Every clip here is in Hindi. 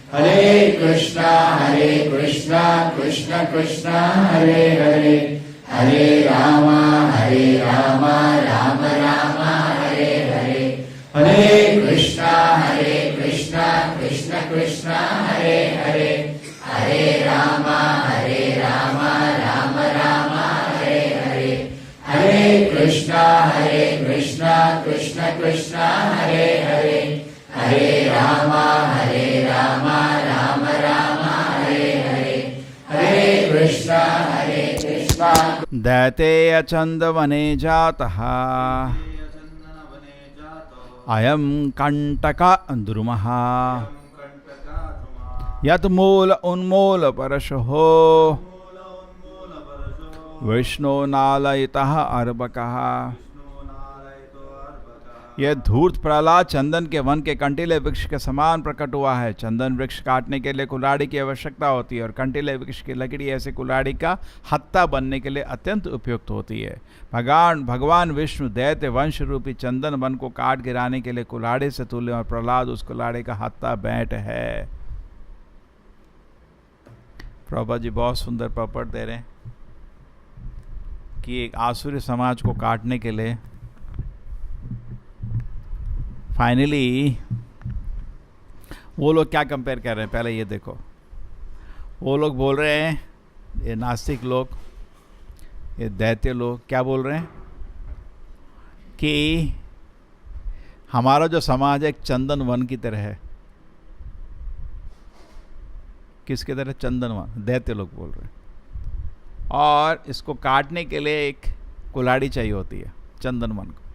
हरे कृष्णा कृष्ण कृष्ण हरे हरे, हरे राम राम राम हरे हरे, हरे कृष्णा कृष्ण कृष्ण हरे हरे, हरे राम राम राम हरे हरे, हरे कृष्णा कृष्ण कृष्ण हरे हरे, हरे राम राम राम हरे हरे, हरे कृष्णा दैतेय चंदवने जातः अयं कंटक द्रुमः यत मूल उन्मूल परशो विष्णु नालयितः अर्भकः। यह धूर्त प्रहलाद चंदन के वन के कंटीले वृक्ष के समान प्रकट हुआ है। चंदन वृक्ष काटने के लिए कुल्हाड़ी की आवश्यकता होती है और कंटीले वृक्ष की लकड़ी ऐसे कुल्हाड़ी का हत्ता बनने के लिए अत्यंत उपयुक्त होती है। भगवान विष्णु दैत्य वंश रूपी चंदन वन को काट गिराने के लिए कुल्हाड़ी से तुल्य और प्रहलाद उस कुल्हाड़ी का हत्ता बैठ है। प्रभा जी बहुत सुंदर पपट दे रहे हैं कि एक आसुरी समाज को काटने के लिए फाइनली वो लोग क्या कंपेयर कर रहे हैं, पहले ये देखो। वो लोग बोल रहे हैं, ये नास्तिक लोग, ये दैत्य लोग क्या बोल रहे हैं कि हमारा जो समाज है एक चंदन वन की तरह है। किसकी तरह? चंदन वन। दैत्य लोग बोल रहे हैं। और इसको काटने के लिए एक कुल्हाड़ी चाहिए होती है चंदन वन को।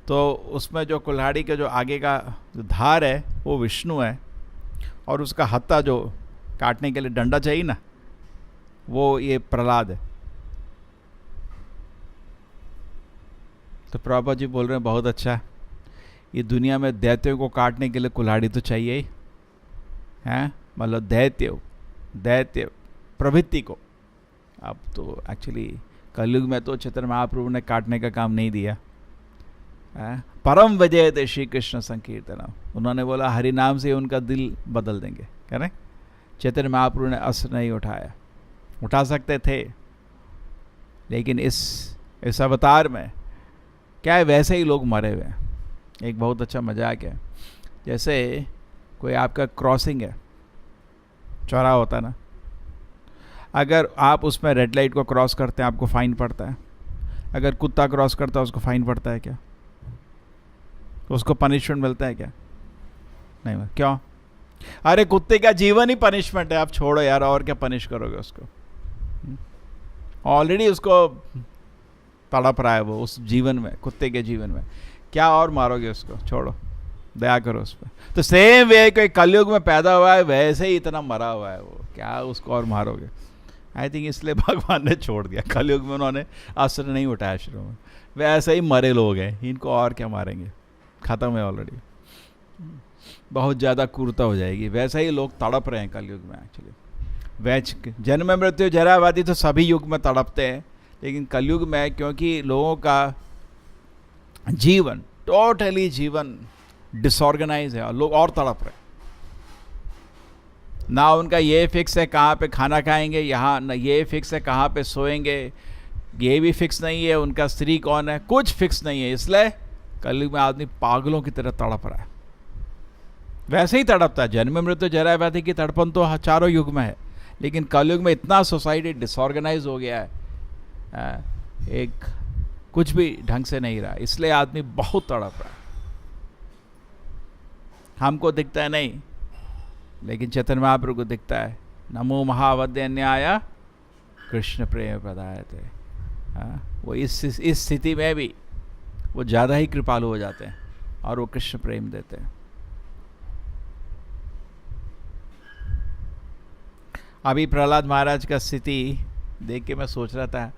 तो उसमें जो कुल्हाड़ी के जो आगे का जो धार है वो विष्णु है और उसका हत्ता जो काटने के लिए डंडा चाहिए ना, वो ये प्रहलाद है। तो प्रभा जी बोल रहे हैं बहुत अच्छा, ये दुनिया में दैत्यों को काटने के लिए कुल्हाड़ी तो चाहिए ही है, मतलब दैत्य प्रवृत्ति को। अब तो एक्चुअली कलयुग में तो चैतन्य महाप्रभु ने काटने का काम नहीं दिया। परम विजय थे श्री कृष्ण संकीर्तन, उन्होंने बोला हरि नाम से उनका दिल बदल देंगे, कह रहे। चैतन्य महाप्रभु ने अस्त्र नहीं उठाया, उठा सकते थे, लेकिन इस अवतार में क्या है, वैसे ही लोग मरे हुए हैं। एक बहुत अच्छा मजाक है, जैसे कोई आपका क्रॉसिंग है, चौराहा होता है ना, अगर आप उसमें रेड लाइट को क्रॉस करते हैं आपको फाइन पड़ता है। अगर कुत्ता क्रॉस करता है उसको फाइन पड़ता है क्या? तो उसको पनिशमेंट मिलता है क्या? नहीं। क्यों? अरे कुत्ते का जीवन ही पनिशमेंट है, आप छोड़ो यार, और क्या पनिश करोगे उसको? ऑलरेडी उसको तड़प रहा है वो उस जीवन में, कुत्ते के जीवन में, क्या और मारोगे उसको? छोड़ो, दया करो उस पर। तो सेम वे कोई कलयुग में पैदा हुआ है वैसे ही इतना मरा हुआ है वो, क्या उसको और मारोगे? आई थिंक इसलिए भगवान ने छोड़ दिया, कलयुग में उन्होंने अस्त्र नहीं उठाया शुरू में। वैसे ही मरे लोग हैं, इनको और क्या मारेंगे, ख़त्म है ऑलरेडी। बहुत ज़्यादा क्रूरता हो जाएगी। वैसे ही लोग तड़प रहे हैं कलयुग में एक्चुअली। जन्म मृत्यु जरावादी तो सभी युग में तड़पते हैं, लेकिन कलयुग में क्योंकि लोगों का जीवन टोटली जीवन डिसऑर्गेनाइज है और लोग और तड़प रहे हैं। ना उनका ये फिक्स है कहाँ पे खाना खाएंगे, यहाँ ना ये फिक्स है कहाँ पे सोएंगे, ये भी फिक्स नहीं है उनका स्त्री कौन है, कुछ फिक्स नहीं है। इसलिए कलयुग में आदमी पागलों की तरह तड़प रहा है। वैसे ही तड़पता है, जन्म मृत्यु जरा व्याधि की तड़पन तो चारों युग में है, लेकिन कलयुग में इतना सोसाइटी डिसऑर्गेनाइज हो गया है, एक कुछ भी ढंग से नहीं रहा, इसलिए आदमी बहुत तड़प रहा है। हमको दिखता है नहीं, लेकिन चैतन्य महाप्रभु को दिखता है। नमो महावद्य न्याय कृष्ण प्रेम प्रदायते। वो इस स्थिति में भी वो ज़्यादा ही कृपालु हो जाते हैं और वो कृष्ण प्रेम देते हैं। अभी प्रहलाद महाराज का स्थिति देख के मैं सोच रहा था,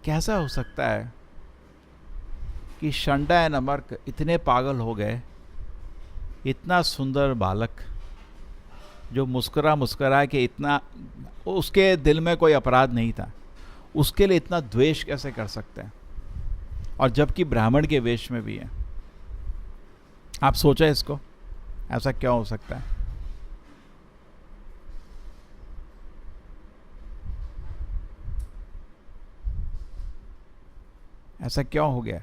कैसा हो सकता है कि षंडा एंड अमर्क इतने पागल हो गए, इतना सुंदर बालक जो मुस्कुरा के इतना, उसके दिल में कोई अपराध नहीं था, उसके लिए इतना द्वेष कैसे कर सकते हैं, और जबकि ब्राह्मण के वेश में भी है। आप सोचा इसको, ऐसा क्यों हो सकता है? ऐसा क्यों हो गया?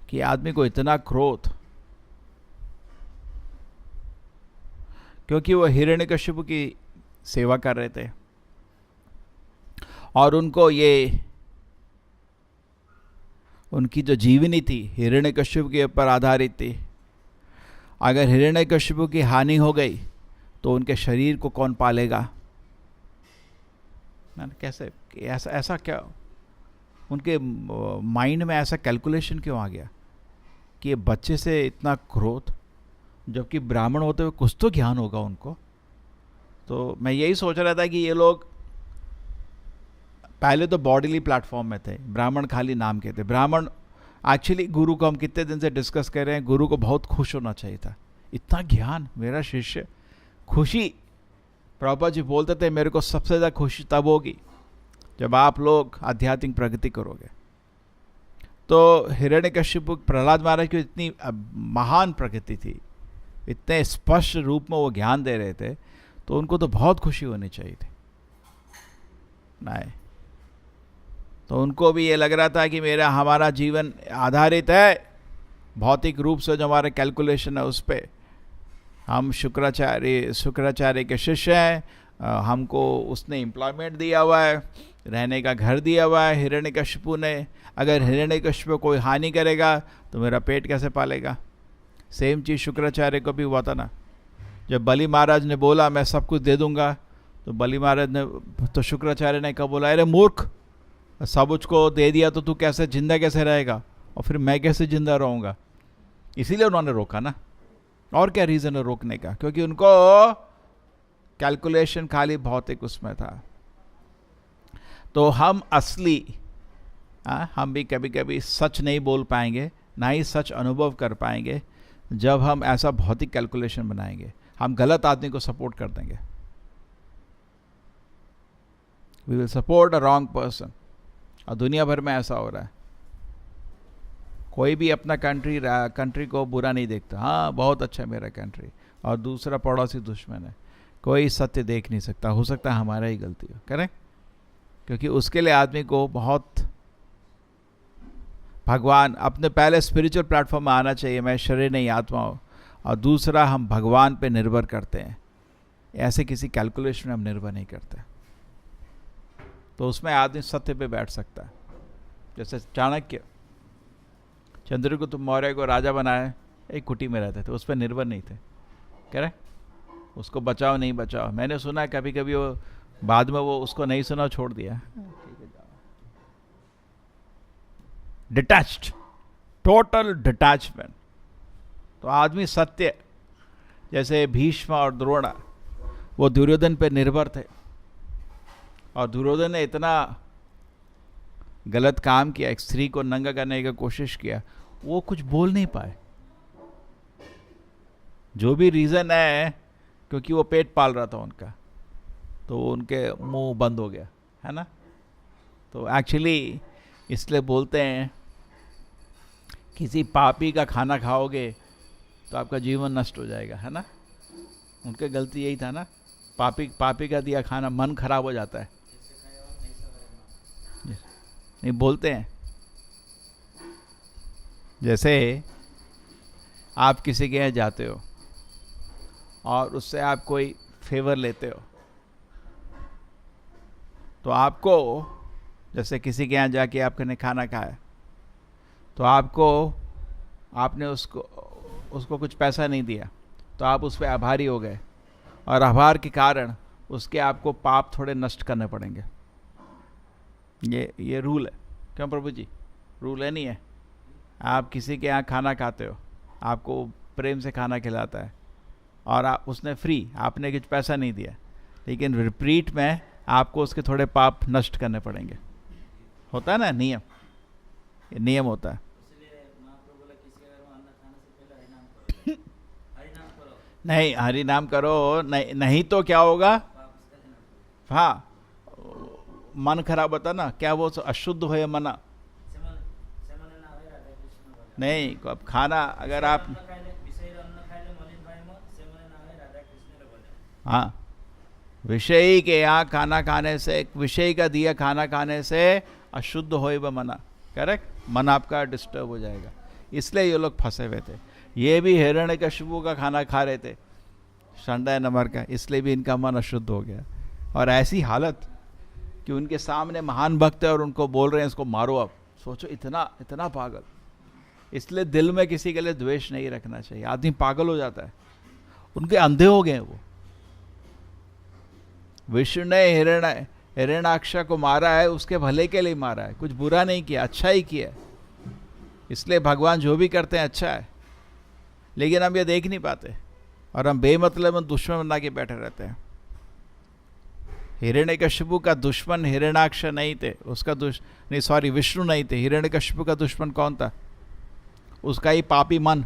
कि आदमी को इतना क्रोध, क्योंकि वो हिरण्यकशिपु की सेवा कर रहे थे और उनको ये उनकी जो जीवनी थी हिरण्यकशिपु के ऊपर आधारित थी। अगर हिरण्यकशिपु की हानि हो गई तो उनके शरीर को कौन पालेगा? कैसे? ऐसा क्या उनके माइंड में ऐसा कैलकुलेशन क्यों आ गया कि ये बच्चे से इतना क्रोध, जबकि ब्राह्मण होते हुए कुछ तो ज्ञान होगा उनको। तो मैं यही सोच रहा था कि ये लोग पहले तो बॉडीली प्लेटफॉर्म में थे, ब्राह्मण खाली नाम के थे। ब्राह्मण एक्चुअली गुरु को हम कितने दिन से डिस्कस कर रहे हैं, गुरु को बहुत खुश होना चाहिए था, इतना ज्ञान, मेरा शिष्य। खुशी, प्रभुपाद जी बोलते थे मेरे को सबसे ज़्यादा खुशी तब होगी जब आप लोग आध्यात्मिक प्रगति करोगे। तो हिरण्यकशिपु, प्रहलाद महाराज की इतनी महान प्रकृति थी, इतने स्पष्ट रूप में वो ज्ञान दे रहे थे, तो उनको तो बहुत खुशी होनी चाहिए थी। नहीं, तो उनको भी ये लग रहा था कि हमारा जीवन आधारित है भौतिक रूप से, जो हमारा कैलकुलेशन है उस पर। हम शुक्राचार्य के शिष्य हैं, हमको उसने एम्प्लॉयमेंट दिया हुआ है, रहने का घर दिया हुआ है हिरण्यकशिपु ने। अगर हिरण्यकशिपु कोई हानि करेगा तो मेरा पेट कैसे पालेगा? सेम चीज़ शुक्राचार्य को भी हुआ था ना। जब बलि महाराज ने बोला मैं सब कुछ दे दूंगा, तो बलि महाराज ने, तो शुक्राचार्य ने कहा, बोला अरे मूर्ख, सब उसको दे दिया तो तू कैसे जिंदा कैसे रहेगा, और फिर मैं कैसे जिंदा रहूँगा? इसीलिए उन्होंने रोका ना। और क्या रीज़न है रोकने का? क्योंकि उनको कैलकुलेशन खाली भौतिक उसमें था। तो हम असली, हम भी कभी कभी सच नहीं बोल पाएंगे, ना ही सच अनुभव कर पाएंगे जब हम ऐसा भौतिक कैलकुलेशन बनाएंगे। हम गलत आदमी को सपोर्ट कर देंगे। We will support a wrong person. और दुनिया भर में ऐसा हो रहा है। कोई भी अपना कंट्री को बुरा नहीं देखता, हाँ बहुत अच्छा है मेरा कंट्री, और दूसरा पड़ोसी दुश्मन है। कोई सत्य देख नहीं सकता। हो सकता है हमारा ही गलती हो, करें? क्योंकि उसके लिए आदमी को बहुत भगवान, अपने पहले स्पिरिचुअल प्लेटफॉर्म में आना चाहिए, मैं शरीर नहीं आत्मा हूँ, और दूसरा हम भगवान पे निर्भर करते हैं। ऐसे किसी कैलकुलेशन में हम निर्भर नहीं करते, तो उसमें आदमी सत्य पे बैठ सकता है। जैसे चाणक्य, चंद्रगुप्त मौर्य को राजा बनाए, एक कुटी में रहते थे, उस पर निर्भर नहीं थे। कह रहे उसको बचाओ नहीं बचाओ। मैंने सुना है कभी कभी वो बाद में वो उसको नहीं सुना, छोड़ दिया। Detached, total detachment. तो आदमी सत्य, जैसे भीष्म और द्रोण, वो दुर्योधन पे निर्भर थे, और दुर्योधन ने इतना गलत काम किया, एक स्त्री को नंगा करने की कोशिश किया, वो कुछ बोल नहीं पाए। जो भी रीज़न है, क्योंकि वो पेट पाल रहा था उनका, तो उनके मुंह बंद हो गया, है ना। तो एक्चुअली इसलिए बोलते हैं किसी पापी का खाना खाओगे तो आपका जीवन नष्ट हो जाएगा, है ना। उनके गलती यही था ना, पापी का दिया खाना मन खराब हो जाता है। नहीं बोलते हैं, जैसे आप किसी के यहाँ जाते हो और उससे आप कोई फेवर लेते हो, तो आपको, जैसे किसी के यहाँ जाके आपने खाना खाया, तो आपने उसको कुछ पैसा नहीं दिया, तो आप उस पर आभारी हो गए, और आभार के कारण उसके आपको पाप थोड़े नष्ट करने पड़ेंगे। ये रूल है। क्यों प्रभु जी? रूल है नहीं है? आप किसी के यहाँ खाना खाते हो, आपको प्रेम से खाना खिलाता है, और उसने फ्री, आपने कुछ पैसा नहीं दिया, लेकिन रिपीट में आपको उसके थोड़े पाप नष्ट करने पड़ेंगे। होता है ना नियम, ये नियम होता है। नहीं, हरि नाम करो, नहीं तो क्या होगा? हाँ, मन खराब होता ना, क्या वो अशुद्ध हो या मना नहीं। अब खाना अगर आप, हाँ विषयी के यहाँ खाना खाने से, विषय का दिया खाना खाने से अशुद्ध होए व मना, करेक्ट, मन आपका डिस्टर्ब हो जाएगा। इसलिए ये लोग फंसे हुए थे। ये भी हिरण्यकशिपु का खाना खा रहे थे, संडा नंबर का, इसलिए भी इनका मन अशुद्ध हो गया। और ऐसी हालत कि उनके सामने महान भक्त है और उनको बोल रहे हैं इसको मारो। अब सोचो, इतना इतना पागल। इसलिए दिल में किसी के लिए द्वेष नहीं रखना चाहिए। आदमी पागल हो जाता है, उनके अंधे हो गए वो। विष्णु ने हिरण्याक्ष को मारा है, उसके भले के लिए मारा है, कुछ बुरा नहीं किया, अच्छा ही किया। इसलिए भगवान जो भी करते हैं अच्छा है, लेकिन हम ये देख नहीं पाते और हम बेमतलब दुश्मन बना के बैठे रहते हैं। हिरण्यकशिपु का दुश्मन हिरण्याक्ष नहीं थे, उसका विष्णु नहीं थे। हिरण्यकशिपु का दुश्मन कौन था? उसका ही पापी मन,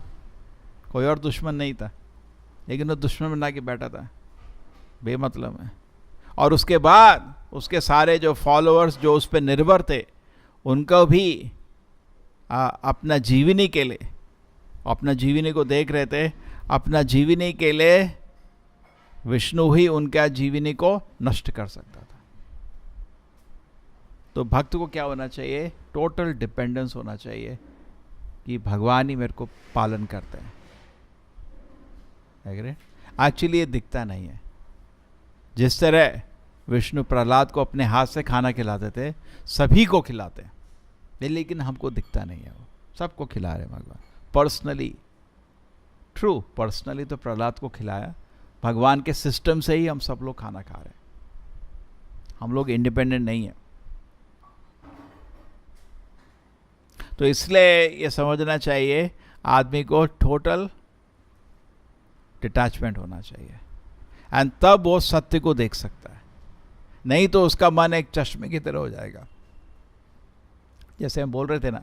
कोई और दुश्मन नहीं था, लेकिन वो दुश्मन बना के बैठा था बेमतलब में। और उसके बाद उसके सारे जो फॉलोअर्स जो उस पर निर्भर थे, उनको भी अपना जीवनी के लिए, अपना जीवनी को देख रहे थे, अपना जीवनी के लिए विष्णु ही उनका जीवनी को नष्ट कर सकता था। तो भक्त को क्या होना चाहिए? टोटल डिपेंडेंस होना चाहिए कि भगवान ही मेरे को पालन करते हैं। एक्चुअली ये दिखता नहीं है। जिस तरह विष्णु प्रहलाद को अपने हाथ से खाना खिलाते थे, सभी को खिलाते हैं, लेकिन हमको दिखता नहीं है। वो सबको खिला रहे भगवान पर्सनली। ट्रू, पर्सनली तो प्रहलाद को खिलाया, भगवान के सिस्टम से ही हम सब लोग खाना खा रहे हैं। हम लोग इंडिपेंडेंट नहीं है। तो इसलिए ये समझना चाहिए आदमी को टोटल डिटैचमेंट होना चाहिए, एंड तब वो सत्य को देख सकता है। नहीं तो उसका मन एक चश्मे की तरह हो जाएगा। जैसे हम बोल रहे थे ना,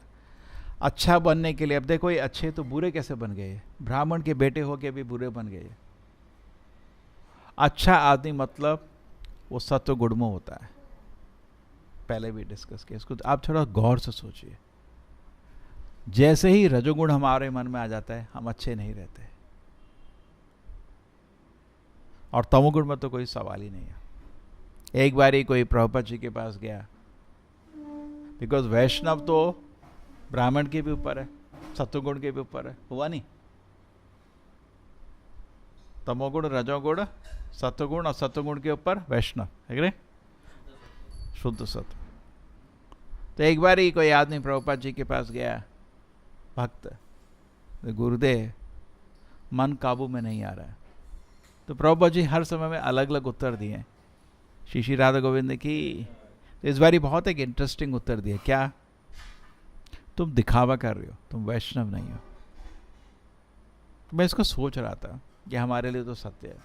अच्छा बनने के लिए, अब देखो ये अच्छे तो बुरे कैसे बन गए, ब्राह्मण के बेटे होके भी बुरे बन गए। अच्छा आदमी मतलब वो सत्व गुण में होता है, पहले भी डिस्कस किया इसको। आप थोड़ा गौर से सोचिए, जैसे ही रजोगुण हमारे मन में आ जाता है, हम अच्छे नहीं रहते, और तमोगुण में तो कोई सवाल ही नहीं है। एक बार ही कोई प्रभुपाद जी के पास गया, बिकॉज वैष्णव तो ब्राह्मण के भी ऊपर है, सत्वगुण के भी ऊपर है, हुआ नहीं? तमोगुण, रजोगुण, सत्वगुण, और सत्वगुण के ऊपर वैष्णव, है शुद्ध सत्व। तो एक बार ही कोई आदमी प्रभुपाद जी के पास गया, भक्त, गुरुदेव मन काबू में नहीं आ रहा है। तो प्रभुपाद जी हर समय में अलग अलग उत्तर दिए। श्री राधा गोविंद की तो इस बारी बहुत एक इंटरेस्टिंग उत्तर दिया। क्या? तुम दिखावा कर रहे हो, तुम वैष्णव नहीं हो। तो मैं इसको सोच रहा था कि हमारे लिए तो सत्य है,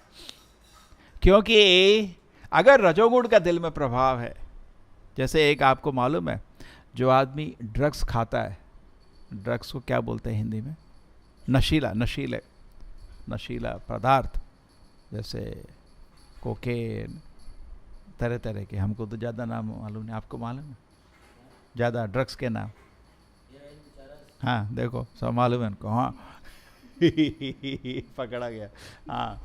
क्योंकि अगर रजोगुण का दिल में प्रभाव है, जैसे एक आपको मालूम है, जो आदमी ड्रग्स खाता है, ड्रग्स को क्या बोलते हैं हिंदी में? नशीला पदार्थ, जैसे कोकेन, तरह तरह के, हमको तो ज़्यादा नाम मालूम नहीं, आपको मालूम है ज़्यादा ड्रग्स के नाम? हाँ देखो, सब मालूम है उनको। हाँ पकड़ा गया। हाँ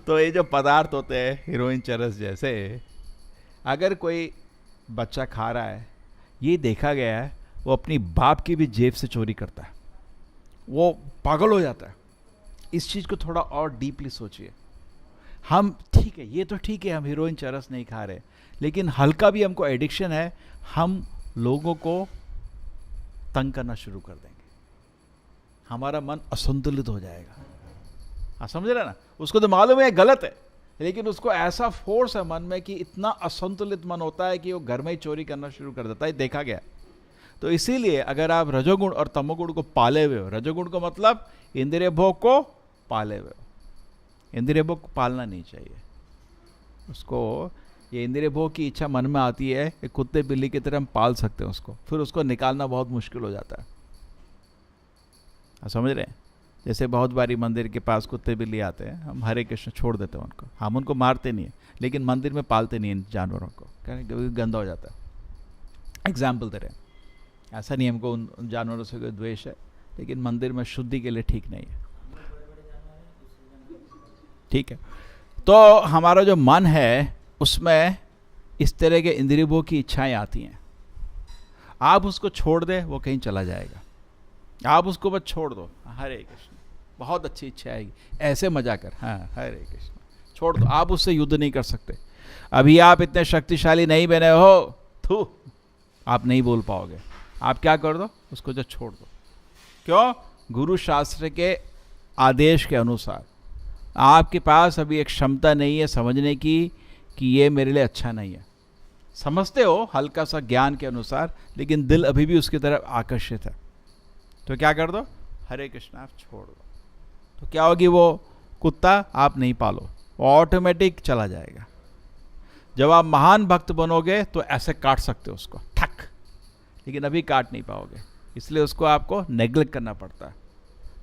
तो ये जो पदार्थ होते हैं, हीरोइन, चरस जैसे, अगर कोई बच्चा खा रहा है, ये देखा गया है वो अपनी बाप की भी जेब से चोरी करता है, वो पागल हो जाता है। इस चीज़ को थोड़ा और डीपली सोचिए। हम ठीक है, ये तो ठीक है, हम हीरोइन, चरस नहीं खा रहे, लेकिन हल्का भी हमको एडिक्शन है, हम लोगों को तंग करना शुरू कर देंगे, हमारा मन असंतुलित हो जाएगा। हाँ समझ रहे ना? उसको तो मालूम है गलत है, लेकिन उसको ऐसा फोर्स है मन में कि इतना असंतुलित मन होता है कि वो घर में ही चोरी करना शुरू कर देता है, देखा गया। तो इसीलिए अगर आप रजोगुण और तमोगुण को पाले हुए हो, रजोगुण को मतलब इंद्रिय भोग को पाले हुए हो, इंद्रिय भोग को पालना नहीं चाहिए उसको। ये इंद्रिय भोग की इच्छा मन में आती है, एक कुत्ते बिल्ली की तरह हम पाल सकते हैं उसको, फिर उसको निकालना बहुत मुश्किल हो जाता है। आप समझ रहे हैं? जैसे बहुत बारी मंदिर के पास कुत्ते बिल्ली आते हैं, हम हरे कृष्ण छोड़ देते हैं उनको, हम उनको मारते नहीं हैं, लेकिन मंदिर में पालते नहीं इन जानवरों को, क्योंकि गंदा हो जाता है। एग्जाम्पल दे रहे हैं, ऐसा नहीं हमको उन जानवरों से कोई द्वेष है, लेकिन मंदिर में शुद्धि के लिए ठीक नहीं है। ठीक है, तो हमारा जो मन है उसमें इस तरह के इंद्रिय भोग की इच्छाएं आती हैं। आप उसको छोड़ दे, वो कहीं चला जाएगा। आप उसको बस छोड़ दो, हरे कृष्ण, बहुत अच्छी इच्छा आएगी, ऐसे मजा कर, हाँ हरे कृष्ण, छोड़ दो। आप उससे युद्ध नहीं कर सकते। अभी आप इतने शक्तिशाली नहीं बने हो, थू, आप नहीं बोल पाओगे। आप क्या कर दो, उसको जो छोड़ दो। क्यों? गुरु शास्त्र के आदेश के अनुसार आपके पास अभी एक क्षमता नहीं है समझने की कि ये मेरे लिए अच्छा नहीं है। समझते हो हल्का सा ज्ञान के अनुसार, लेकिन दिल अभी भी उसकी तरफ आकर्षित है। तो क्या कर दो, हरे कृष्ण आप छोड़ दो। तो क्या होगी, वो कुत्ता आप नहीं पालो, वो ऑटोमेटिक चला जाएगा। जब आप महान भक्त बनोगे तो ऐसे काट सकते हो उसको ठक, लेकिन अभी काट नहीं पाओगे, इसलिए उसको आपको नेग्लेक्ट करना पड़ता है।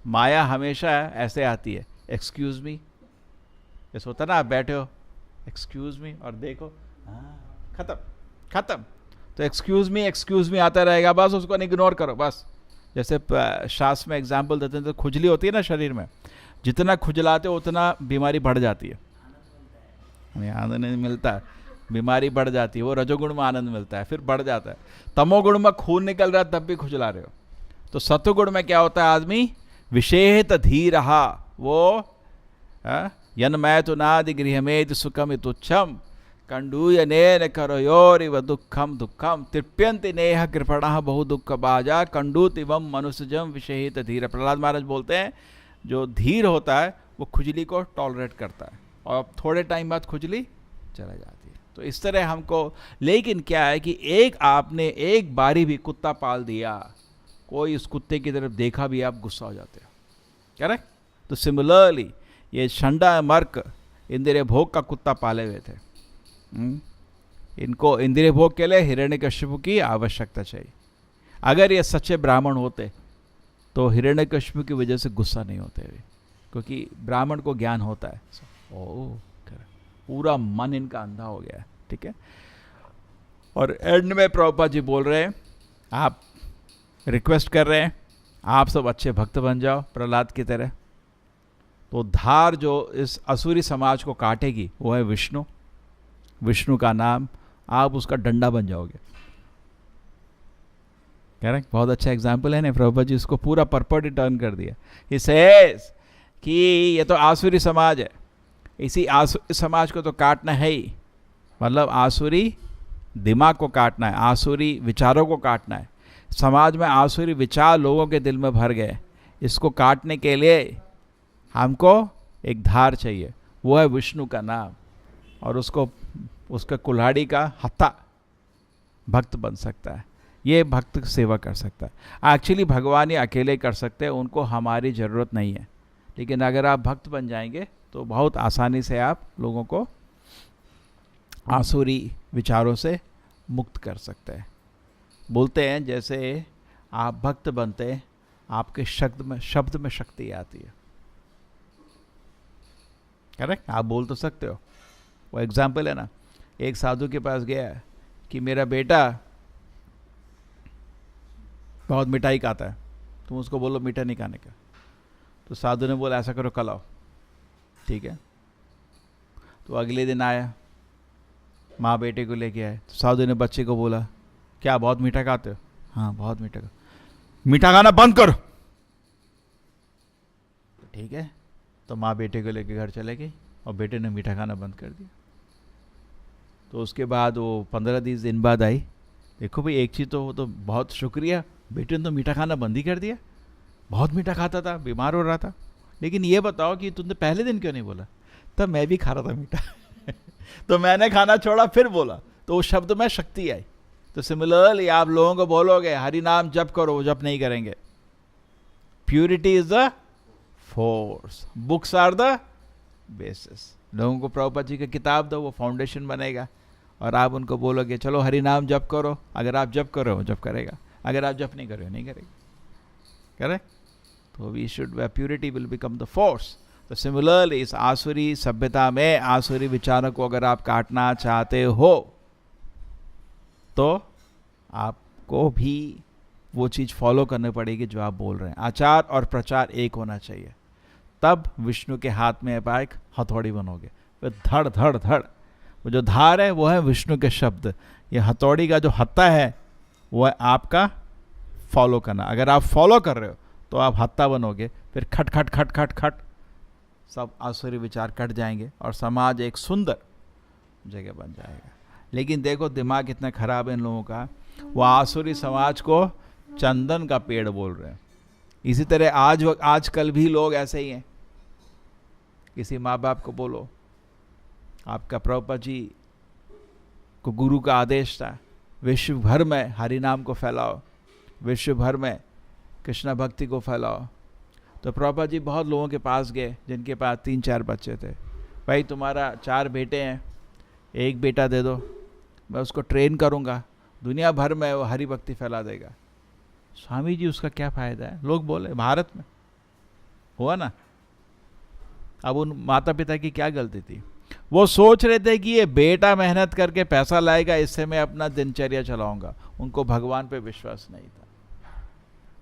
माया हमेशा ऐसे आती है, एक्सक्यूज मी, ऐसा होता ना, आप बैठे हो एक्सक्यूज मी और देखो, हाँ खत्म खत्म। तो एक्सक्यूज मी आता रहेगा, बस उसको इग्नोर करो बस। जैसे शास्त्र में एग्जाम्पल देते हैं, तो खुजली होती है ना शरीर में, जितना खुजलाते हो उतना बीमारी बढ़ जाती है। आनंद नहीं मिलता है, बीमारी बढ़ जाती है। वो रजोगुण में आनंद मिलता है, फिर बढ़ जाता है। तमोगुण में खून निकल रहा है तब भी खुजला रहे हो। तो सत्वगुण में क्या होता है, आदमी विषेत धीरहा, वो यन्मय तो नादि गृहमेत सुखम तुच्छम कंडूयनेन करयोरिव दुःखम दुःखम तृप्यन्ति नेह कृपणः बहु दुःख बाजा कंडूतिवम मनुष्यजम विषेहित धीर। प्रहलाद महाराज बोलते हैं, जो धीर होता है वो खुजली को टॉलरेट करता है, और थोड़े टाइम बाद खुजली चला जाती है। तो इस तरह हमको, लेकिन क्या है कि आपने एक बारी भी कुत्ता पाल दिया, कोई उस कुत्ते की तरफ देखा भी आप गुस्सा हो जाते हो, करेक्ट? तो सिमिलरली ये षंडा मर्क इंद्रिय भोग का कुत्ता पाले हुए थे। इनको इंद्रिय भोग के लिए हिरण्यकशिपु की आवश्यकता चाहिए। अगर ये सच्चे ब्राह्मण होते तो हिरण्यकशिपु की वजह से गुस्सा नहीं होते, क्योंकि ब्राह्मण को ज्ञान होता है। ओह, पूरा मन इनका अंधा हो गया है। ठीक है, और एंड में प्रभुपाद जी बोल रहे हैं, आप रिक्वेस्ट कर रहे हैं आप सब अच्छे भक्त बन जाओ प्रहलाद की तरह। तो धार जो इस असुरी समाज को काटेगी वो है विष्णु। विष्णु का नाम, आप उसका डंडा बन जाओगे। करेक्ट, बहुत अच्छा एग्जाम्पल है ना। प्रभुपाद जी उसको पूरा पर्पट टर्न कर दिया। ही सेज कि ये तो आसुरी समाज है, इसी आसुरी समाज को तो काटना है ही, मतलब आसुरी दिमाग को काटना है, आसुरी विचारों को काटना है। समाज में आसुरी विचार लोगों के दिल में भर गए, इसको काटने के लिए हमको एक धार चाहिए, वो है विष्णु का नाम। और उसको, उसका कुल्हाड़ी का हत्था भक्त बन सकता है, ये भक्त सेवा कर सकता है। एक्चुअली भगवान ही अकेले कर सकते हैं, उनको हमारी ज़रूरत नहीं है। लेकिन अगर आप भक्त बन जाएंगे तो बहुत आसानी से आप लोगों को आसुरी विचारों से मुक्त कर सकते हैं। बोलते हैं जैसे आप भक्त बनते हैं, आपके शब्द में शक्ति आती है। करेक्ट, आप बोल तो सकते हो। वो एग्जाम्पल है ना, एक साधु के पास गया कि मेरा बेटा बहुत मिठाई खाता है, तुम उसको बोलो मीठा नहीं खाने का। तो साधु ने बोला ऐसा करो, कल आओ। ठीक है, तो अगले दिन आया, माँ बेटे को लेके आए। तो साधु ने बच्चे को बोला, क्या बहुत मीठा खाते हो? हाँ बहुत मीठा खा, मीठा खाना बंद करो। ठीक है, तो माँ बेटे को लेके घर चले गई और बेटे ने मीठा खाना बंद कर दिया। तो उसके बाद वो 15-20 दिन बाद आई, देखो भाई एक चीज़ तो, वो तो बहुत शुक्रिया, बेटे ने तो मीठा खाना बंद ही कर दिया। बहुत मीठा खाता था, बीमार हो रहा था, लेकिन ये बताओ कि तुमने पहले दिन क्यों नहीं बोला? तब मैं भी खा रहा था मीठा तो मैंने खाना छोड़ा फिर बोला, तो उस शब्द में शक्ति आई। तो सिमिलरली आप लोगों को बोलोगे हरि नाम जप करो, वो जप नहीं करेंगे। Purity is the force, books are the basis. लोगों को प्रभुपाद जी की किताब दो, वो फाउंडेशन बनेगा। और आप उनको बोलोगे चलो हरि नाम जप करो, अगर आप जप करो जप करेगा, अगर आप जप नहीं करो नहीं करेगा। करेक्ट, तो we should, purity will become the force. तो सिमिलरली इस आसुरी सभ्यता में आसुरी विचारों को अगर आप काटना चाहते हो तो आपको भी वो चीज़ फॉलो करनी पड़ेगी जो आप बोल रहे हैं। आचार और प्रचार एक होना चाहिए, तब विष्णु के हाथ में आप एक हथौड़ी बनोगे। फिर धड़ धड़ धड़, वो जो धार है वो है विष्णु के शब्द, ये हथौड़ी का जो हत्ता है वो है आपका फॉलो करना। अगर आप फॉलो कर रहे हो तो आप हत्ता बनोगे, फिर खट खट खट खट खट सब आसुरी विचार कट जाएंगे और समाज एक सुंदर जगह बन जाएगा। लेकिन देखो दिमाग कितना खराब है इन लोगों का, वो आसुरी समाज को चंदन का पेड़ बोल रहे हैं। इसी तरह आजकल भी लोग ऐसे ही हैं। किसी माँ बाप को बोलो, आपका प्रभुपाद जी को गुरु का आदेश था विश्व भर में हरि नाम को फैलाओ, विश्व भर में कृष्णा भक्ति को फैलाओ। तो प्रभुपाद जी बहुत लोगों के पास गए जिनके पास 3-4 बच्चे थे। भाई तुम्हारा 4 बेटे हैं, एक बेटा दे दो, मैं उसको ट्रेन करूँगा, दुनिया भर में वो हरि भक्ति फैला देगा। स्वामी जी उसका क्या फ़ायदा है? लोग बोले, भारत में हुआ ना। अब उन माता पिता की क्या गलती थी? वो सोच रहे थे कि ये बेटा मेहनत करके पैसा लाएगा, इससे मैं अपना दिनचर्या चलाऊंगा। उनको भगवान पे विश्वास नहीं था।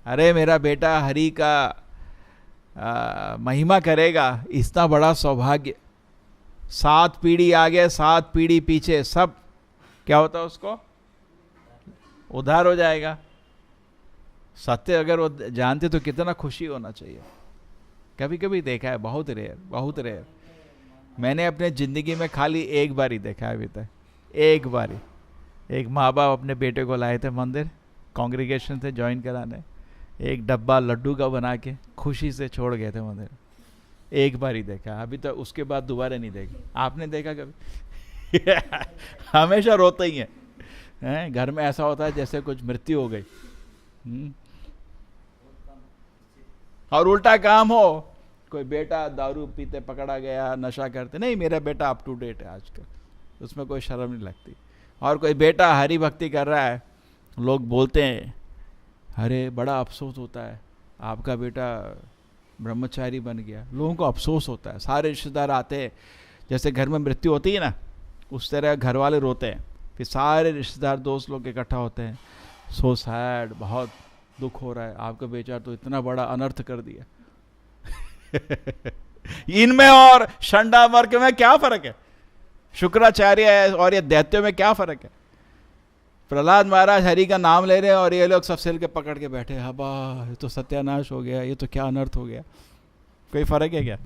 अरे मेरा बेटा हरि का महिमा करेगा, इतना बड़ा सौभाग्य। 7 पीढ़ी आगे 7 पीढ़ी पीछे, सब क्या होता है उसको उद्धार हो जाएगा। सत्य अगर वो जानते तो कितना खुशी होना चाहिए। कभी कभी देखा है, बहुत रेयर, बहुत रेयर। मैंने अपने ज़िंदगी में खाली एक बार ही देखा है अभी तक, एक बार ही। एक माँ बाप अपने बेटे को लाए थे मंदिर, कांग्रेगेशन से ज्वाइन कराने, एक डब्बा लड्डू का बना के खुशी से छोड़ गए थे मंदिर। एक बार ही देखा, अभी तक उसके बाद दोबारा नहीं देखा। आपने देखा कभी? हमेशा रोते ही हैं। घर में ऐसा होता है जैसे कुछ मृत्यु हो गई। और उल्टा काम हो, कोई बेटा दारू पीते पकड़ा गया, नशा करते, नहीं मेरा बेटा अप टू डेट है आजकल, उसमें कोई शर्म नहीं लगती। और कोई बेटा हरि भक्ति कर रहा है, लोग बोलते हैं अरे बड़ा अफसोस होता है आपका बेटा ब्रह्मचारी बन गया। लोगों को अफसोस होता है। सारे रिश्तेदार आते हैं, जैसे घर में मृत्यु होती है ना, उस तरह घर वाले रोते हैं। फिर सारे रिश्तेदार दोस्त लोग इकट्ठा होते हैं, सो सैड, बहुत दुख हो रहा है, आपका बेटा तो इतना बड़ा अनर्थ कर दिया। इनमें और शंडामर्क में क्या फर्क है? शुक्राचार्य और ये दैत्यों में क्या फर्क है? प्रहलाद महाराज हरि का नाम ले रहे हैं और ये लोग सब सिल के पकड़ के बैठे, हबा ये तो सत्यानाश हो गया, ये तो क्या अनर्थ हो गया। कोई फर्क है क्या?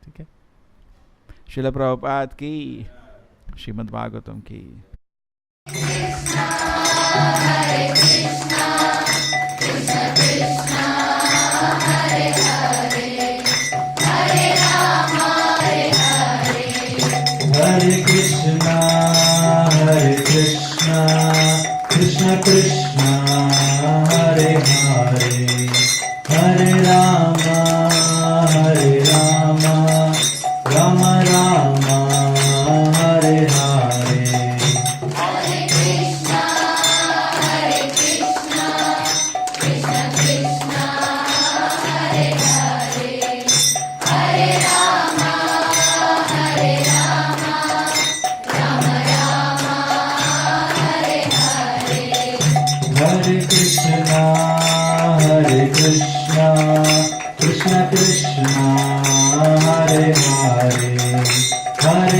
ठीक है। श्रील प्रभुपाद की, श्रीमद् भागवतम की। हरे कृष्णा कृष्ण कृष्णा हरे हरे, हरे राम हरे हरे, हरे कृष्णा कृष्ण कृष्णा हरे हरे, हरे राम राम राम हरे हरे। हरे कृष्णा कृष्ण कृष्णा हरे हरे, हरे राम राम राम हरे हरे। हरे कृष्णा कृष्ण कृष्णा हरे हरे, हरे